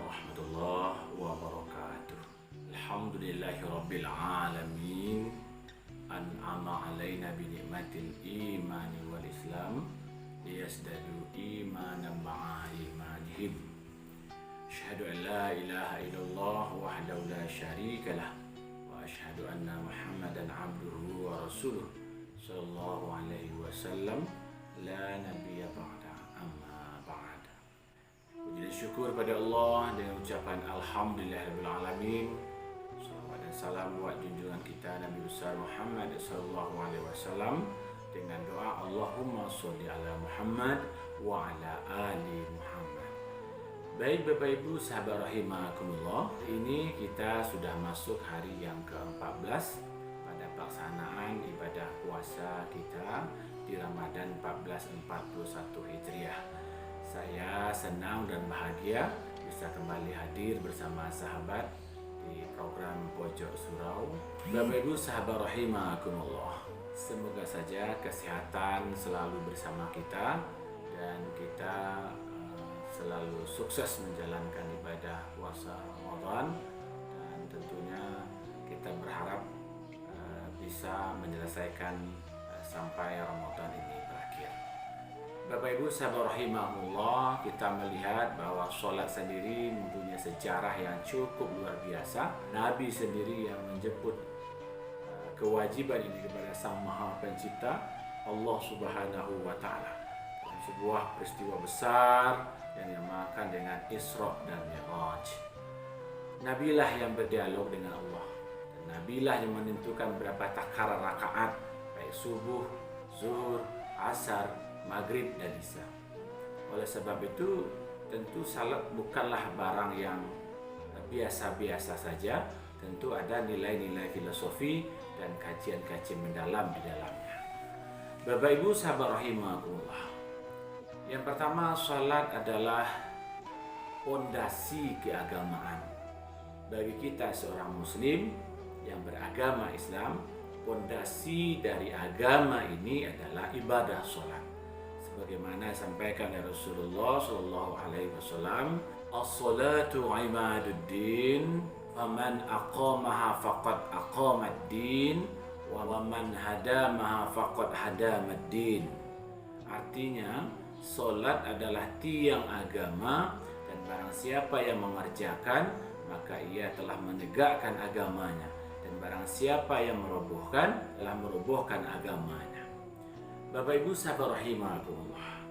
warahmatullahi wabarakatuh. Alhamdulillahi rabbil alamin. An'ama alaina bi ni'matil imani wal islam liyazdadu imanan ma'a imanihim. Asyhadu an la ilaha illallah wahdahu la syarika lah wa asyhadu anna Muhammadan abduhu wa rasuluh sallallahu alaihi wasallam la nabiyya ba'da amma ba'd. Puji dan syukur pada Allah dengan ucapan alhamdulillahirabbil alamin. Salawat dan salam buat junjungan kita Nabi besar Muhammad sallallahu alaihi wasallam dengan doa Allahumma sholli ala Muhammad wa ala ali Muhammad. Baik Bapak Ibu sahabat rahimakumullah, ini kita sudah masuk hari yang ke-14 pada pelaksanaan ibadah puasa kita di Ramadan 1441 Hijriah. Saya senang dan bahagia bisa kembali hadir bersama sahabat di program Pojok Surau. Bapak Ibu sahabat rahimakumullah, semoga saja kesehatan selalu bersama kita dan kita selalu sukses menjalankan ibadah puasa Ramadan, dan tentunya kita berharap bisa menyelesaikan sampai Ramadan ini berakhir. Bapak Ibu sahabat rahimahullah, kita melihat bahwa sholat sendiri mempunyai sejarah yang cukup luar biasa. Nabi sendiri yang menjemput kewajiban ini kepada Sang Maha Pencipta Allah Subhanahu wa Ta'ala dalam sebuah peristiwa besar yang dinamakan dengan Isra dan Mi'raj. Nabilah yang berdialog dengan Allah, dan Nabilah yang menentukan berapa takaran rakaat baik subuh, zuhur, asar, maghrib dan isya. Oleh sebab itu tentu salat bukanlah barang yang biasa-biasa saja. Tentu ada nilai-nilai filosofi dan kajian-kajian mendalam di dalamnya. Bapak Ibu sahabat rahimakumullah, yang pertama, salat adalah pondasi keagamaan. Bagi kita seorang muslim yang beragama Islam, pondasi dari agama ini adalah ibadah salat. Sebagaimana disampaikan oleh Rasulullah sallallahu alaihi wasallam, "As-salatu imaduddin, faman aqamaha faqad aqamad-din, wa man hadamaha faqad hadamad-din." Artinya, salat adalah tiang agama, dan barang siapa yang mengerjakan maka ia telah menegakkan agamanya, dan barang siapa yang merobohkan telah merobohkan agamanya. Bapak Ibu sahabat rahimakumullah,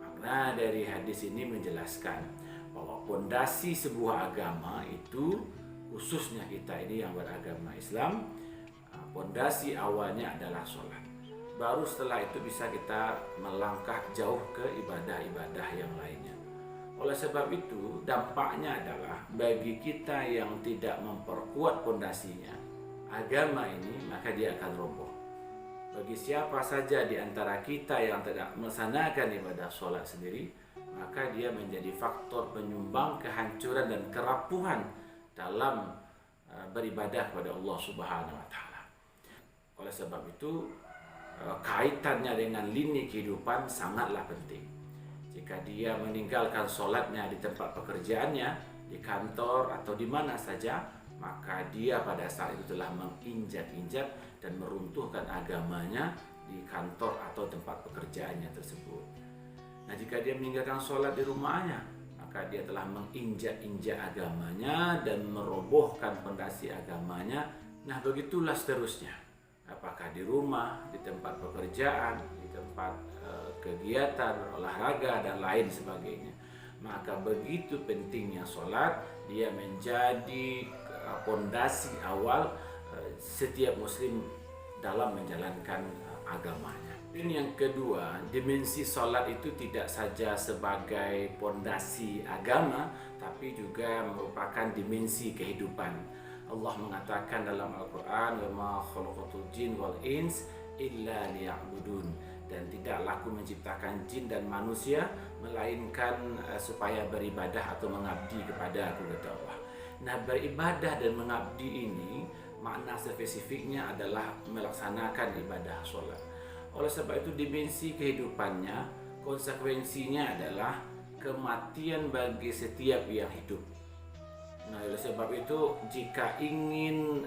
makna dari hadis ini menjelaskan bahwa pondasi sebuah agama itu, khususnya kita ini yang beragama Islam, pondasi awalnya adalah sholat. Baru setelah itu bisa kita melangkah jauh ke ibadah-ibadah yang lainnya. Oleh sebab itu dampaknya adalah bagi kita yang tidak memperkuat pondasinya agama ini, maka dia akan roboh. Bagi siapa saja di antara kita yang tidak melaksanakan ibadah sholat sendiri, maka dia menjadi faktor penyumbang kehancuran dan kerapuhan dalam beribadah kepada Allah Subhanahu wa Ta'ala. Oleh sebab itu kaitannya dengan lini kehidupan sangatlah penting. Jika dia meninggalkan sholatnya di tempat pekerjaannya, di kantor atau di mana saja, maka dia pada saat itu telah menginjak-injak dan meruntuhkan agamanya di kantor atau tempat pekerjaannya tersebut. Nah, jika dia meninggalkan sholat di rumahnya, maka dia telah menginjak-injak agamanya dan merobohkan fondasi agamanya. Nah, begitulah seterusnya. Apakah di rumah, di tempat pekerjaan, di tempat kegiatan, olahraga, dan lain sebagainya. Maka begitu pentingnya sholat, dia menjadi pondasi awal setiap muslim dalam menjalankan agamanya. Dan yang kedua, dimensi sholat itu tidak saja sebagai pondasi agama, tapi juga merupakan dimensi kehidupan. Allah mengatakan dalam Al-Quran, "Wa ma khalaqatul jin wal ins illa liya'budun." Dan tidaklah aku menciptakan jin dan manusia melainkan supaya beribadah atau mengabdi kepada aku, kata Allah. Nah, beribadah dan mengabdi ini makna spesifiknya adalah melaksanakan ibadah sholat. Oleh sebab itu dimensi kehidupannya, konsekuensinya adalah kematian bagi setiap yang hidup. Nah, oleh sebab itu jika ingin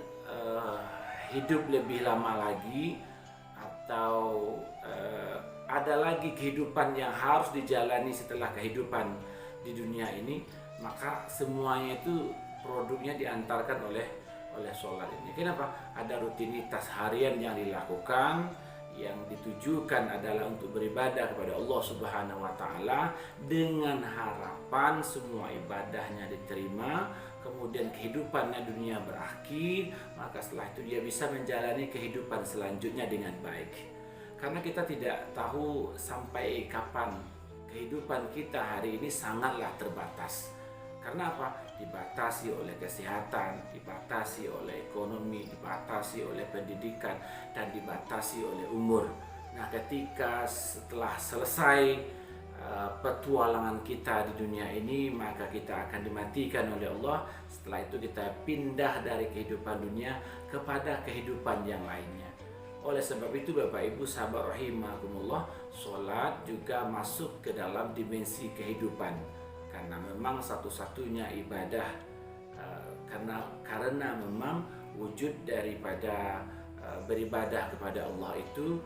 hidup lebih lama lagi atau ada lagi kehidupan yang harus dijalani setelah kehidupan di dunia ini, maka semuanya itu produknya diantarkan oleh sholat ini. Kenapa? Ada rutinitas harian yang dilakukan yang ditujukan adalah untuk beribadah kepada Allah Subhanahu wa taala dengan harapan semua ibadahnya diterima, kemudian kehidupannya dunia berakhir, maka setelah itu dia bisa menjalani kehidupan selanjutnya dengan baik. Karena kita tidak tahu sampai kapan kehidupan kita hari ini sangatlah terbatas. Karena apa? Dibatasi oleh kesehatan, dibatasi oleh ekonomi, dibatasi oleh pendidikan, dan dibatasi oleh umur. Nah, ketika setelah selesai petualangan kita di dunia ini, maka kita akan dimatikan oleh Allah. Setelah itu kita pindah dari kehidupan dunia kepada kehidupan yang lainnya. Oleh sebab itu Bapak Ibu sahabat rahimakumullah, sholat juga masuk ke dalam dimensi kehidupan. Karena memang satu-satunya ibadah, karena memang wujud daripada beribadah kepada Allah itu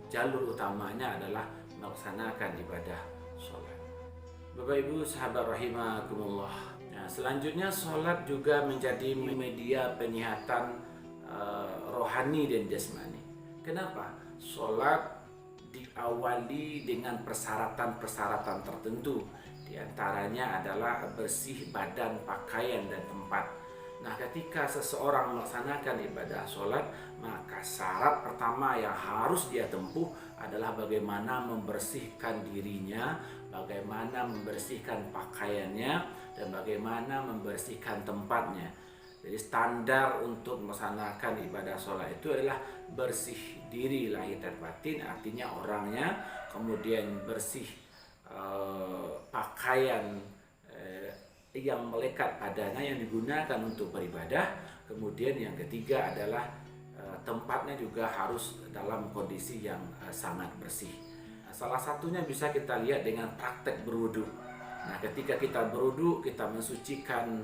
jalur utamanya adalah melaksanakan ibadah sholat. Bapak Ibu sahabat rahimakumullah. Nah, selanjutnya sholat juga menjadi media penyihatan rohani dan jasmani. Kenapa? Sholat diawali dengan persyaratan-persyaratan tertentu. Di antaranya adalah bersih badan, pakaian, dan tempat. Nah, ketika seseorang melaksanakan ibadah sholat, maka syarat pertama yang harus dia tempuh adalah bagaimana membersihkan dirinya, bagaimana membersihkan pakaiannya, dan bagaimana membersihkan tempatnya. Jadi standar untuk melaksanakan ibadah sholat itu adalah bersih diri lahir dan batin, artinya orangnya, kemudian bersih pakaian yang melekat padanya yang digunakan untuk beribadah. Kemudian yang ketiga adalah tempatnya juga harus dalam kondisi yang sangat bersih. Nah, salah satunya bisa kita lihat dengan praktek berwudu. Nah, ketika kita berwudu, kita mensucikan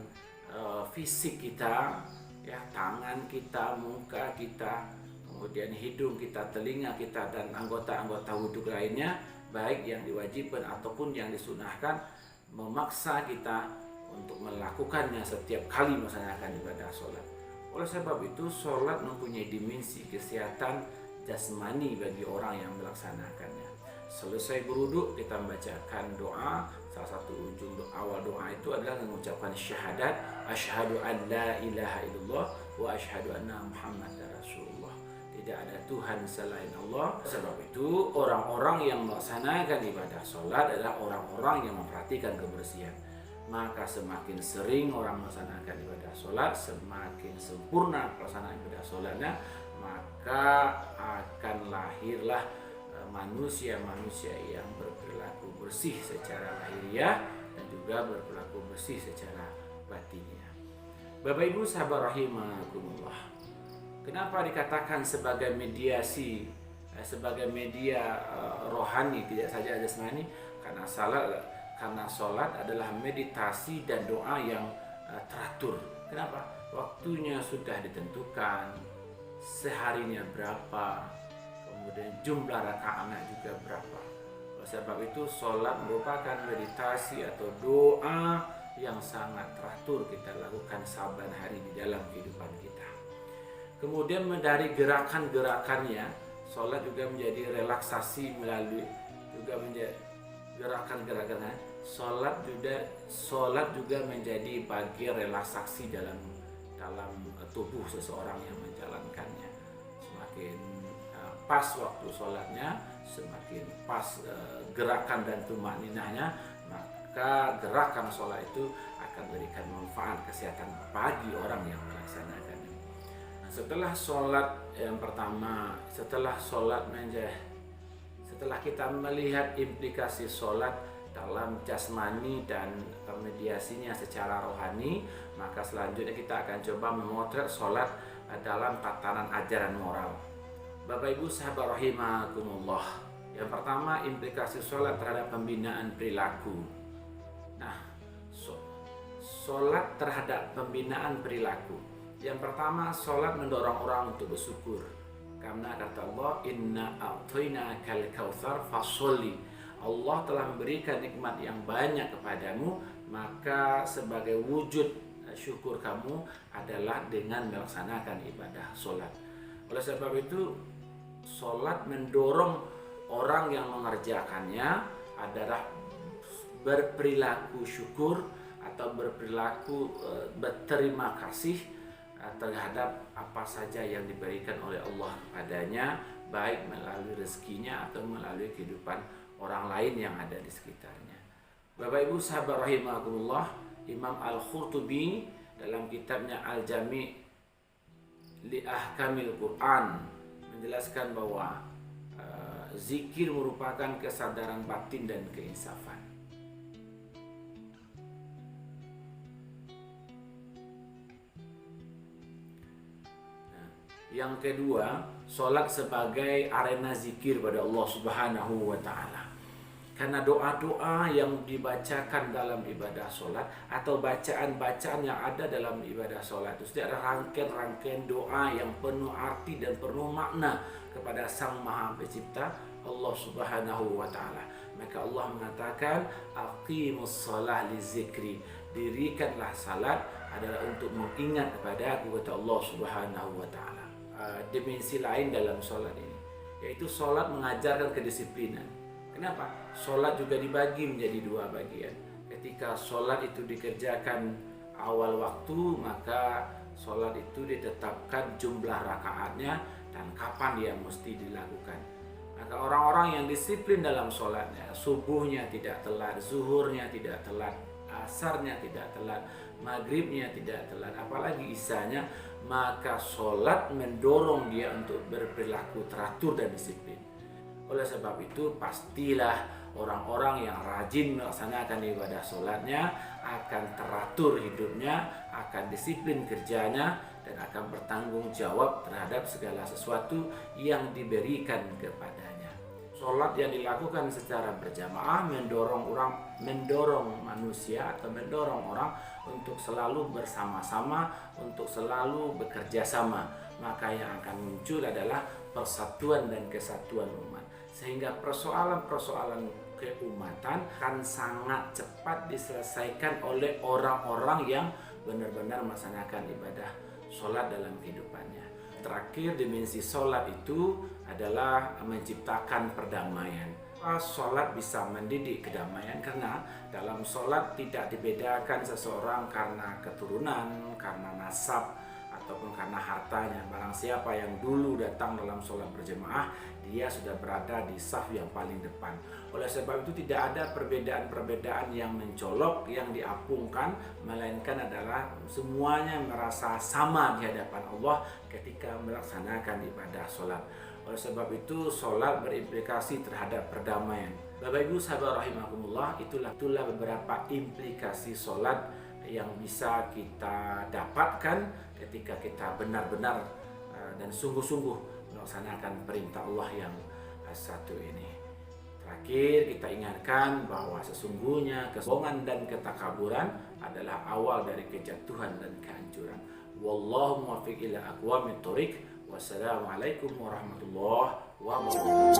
fisik kita, ya, tangan kita, muka kita, kemudian hidung kita, telinga kita, dan anggota-anggota wudhu lainnya, baik yang diwajibkan ataupun yang disunahkan, memaksa kita untuk melakukannya setiap kali melaksanakan ibadah sholat. Oleh sebab itu, sholat mempunyai dimensi kesehatan jasmani bagi orang yang melaksanakannya. Selesai berwudu, kita membacakan doa. Salah satu ujung awal doa itu adalah mengucapkan syahadat, asyhadu an la ilaha illallah wa asyhadu anna muhammadar rasulullah. Tidak ada Tuhan selain Allah. Sebab itu orang-orang yang melaksanakan ibadah sholat adalah orang-orang yang memperhatikan kebersihan. Maka semakin sering orang melaksanakan ibadah sholat, semakin sempurna pelaksanaan ibadah sholatnya, maka akan lahirlah manusia-manusia yang berperilaku bersih secara lahiriah dan juga berperilaku bersih secara batinnya. Bapak Ibu sahabat rahimakumullah. Kenapa dikatakan sebagai mediasi, sebagai media rohani, tidak saja jasmani? Karena sholat adalah meditasi dan doa yang teratur. Kenapa? Waktunya sudah ditentukan, seharinya berapa, kemudian jumlah rakaatnya juga berapa. Oleh sebab itu sholat merupakan meditasi atau doa yang sangat teratur kita lakukan saban hari di dalam kehidupan kita. Kemudian dari gerakan-gerakannya, sholat juga menjadi relaksasi melalui juga menjadi gerakan-gerakannya. Sholat juga menjadi bagian relaksasi dalam tubuh seseorang yang menjalankannya. Semakin pas waktu sholatnya, semakin pas gerakan dan tumaninahnya, maka gerakan sholat itu akan memberikan manfaat kesehatan bagi orang yang melaksanakannya. Setelah sholat yang pertama, setelah kita melihat implikasi sholat dalam jasmani dan mediasinya secara rohani, maka selanjutnya kita akan coba memotret sholat dalam tatanan ajaran moral. Bapak Ibu sahabat rahimakumullah. Yang pertama, implikasi sholat terhadap pembinaan perilaku. Nah, Sholat terhadap pembinaan perilaku. Yang pertama, sholat mendorong orang untuk bersyukur. Karena kata Allah, Inna a'tainakal kautsar fasholli. Allah telah memberikan nikmat yang banyak kepadamu, maka sebagai wujud syukur kamu adalah dengan melaksanakan ibadah sholat. Oleh sebab itu, sholat mendorong orang yang mengerjakannya adalah berperilaku syukur atau berperilaku berterima kasih terhadap apa saja yang diberikan oleh Allah padanya, baik melalui rezekinya atau melalui kehidupan orang lain yang ada di sekitarnya. Bapak Ibu sahabat rahimakumullah, Imam Al-Qurtubi dalam kitabnya Al-Jami' li Ahkamil Quran menjelaskan bahwa zikir merupakan kesadaran batin dan keinsafan. Yang kedua, sholat sebagai arena zikir pada Allah Subhanahu wa Ta'ala. Karena doa-doa yang dibacakan dalam ibadah sholat atau bacaan-bacaan yang ada dalam ibadah sholat itu ada rangkaian-rangkaian doa yang penuh arti dan penuh makna kepada Sang Maha Pencipta Allah Subhanahu wa Ta'ala. Maka Allah mengatakan, aqimus shalah li zikri, dirikanlah salat adalah untuk mengingat kepada aku, kata Allah Subhanahu wa Ta'ala. Dimensi lain dalam sholat ini, yaitu sholat mengajarkan kedisiplinan. Kenapa? Sholat juga dibagi menjadi dua bagian. Ketika sholat itu dikerjakan awal waktu, maka sholat itu ditetapkan jumlah rakaatnya dan kapan dia mesti dilakukan. Maka orang-orang yang disiplin dalam sholatnya, subuhnya tidak telat, zuhurnya tidak telat, asarnya tidak telat, maghribnya tidak telat, apalagi isanya, maka sholat mendorong dia untuk berperilaku teratur dan disiplin. Oleh sebab itu, pastilah orang-orang yang rajin melaksanakan ibadah sholatnya akan teratur hidupnya, akan disiplin kerjanya, dan akan bertanggung jawab terhadap segala sesuatu yang diberikan kepadanya. Sholat yang dilakukan secara berjamaah mendorong manusia atau mendorong orang untuk selalu bersama-sama, untuk selalu bekerja sama. Maka yang akan muncul adalah persatuan dan kesatuan umat. Sehingga persoalan-persoalan keumatan akan sangat cepat diselesaikan oleh orang-orang yang benar-benar melaksanakan ibadah sholat dalam kehidupannya. Terakhir, dimensi sholat itu adalah menciptakan perdamaian. Sholat bisa mendidik kedamaian karena dalam sholat tidak dibedakan seseorang karena keturunan, karena nasab, ataupun karena hartanya. Barang siapa yang dulu datang dalam sholat berjamaah, dia sudah berada di saf yang paling depan. Oleh sebab itu tidak ada perbedaan-perbedaan yang mencolok, yang diapungkan, melainkan adalah semuanya merasa sama di hadapan Allah ketika melaksanakan ibadah sholat. Oleh sebab itu sholat berimplikasi terhadap perdamaian. Bapak Ibu sahabat rahimakumullah, itulah beberapa implikasi sholat yang bisa kita dapatkan ketika kita benar-benar dan sungguh-sungguh melaksanakan perintah Allah yang satu ini. Terakhir, kita ingatkan bahwa sesungguhnya kesombongan dan ketakaburan adalah awal dari kejatuhan dan kehancuran. Wallahu muwaffiq ila aqwamit thoriq. Wassalamualaikum warahmatullahi wabarakatuh.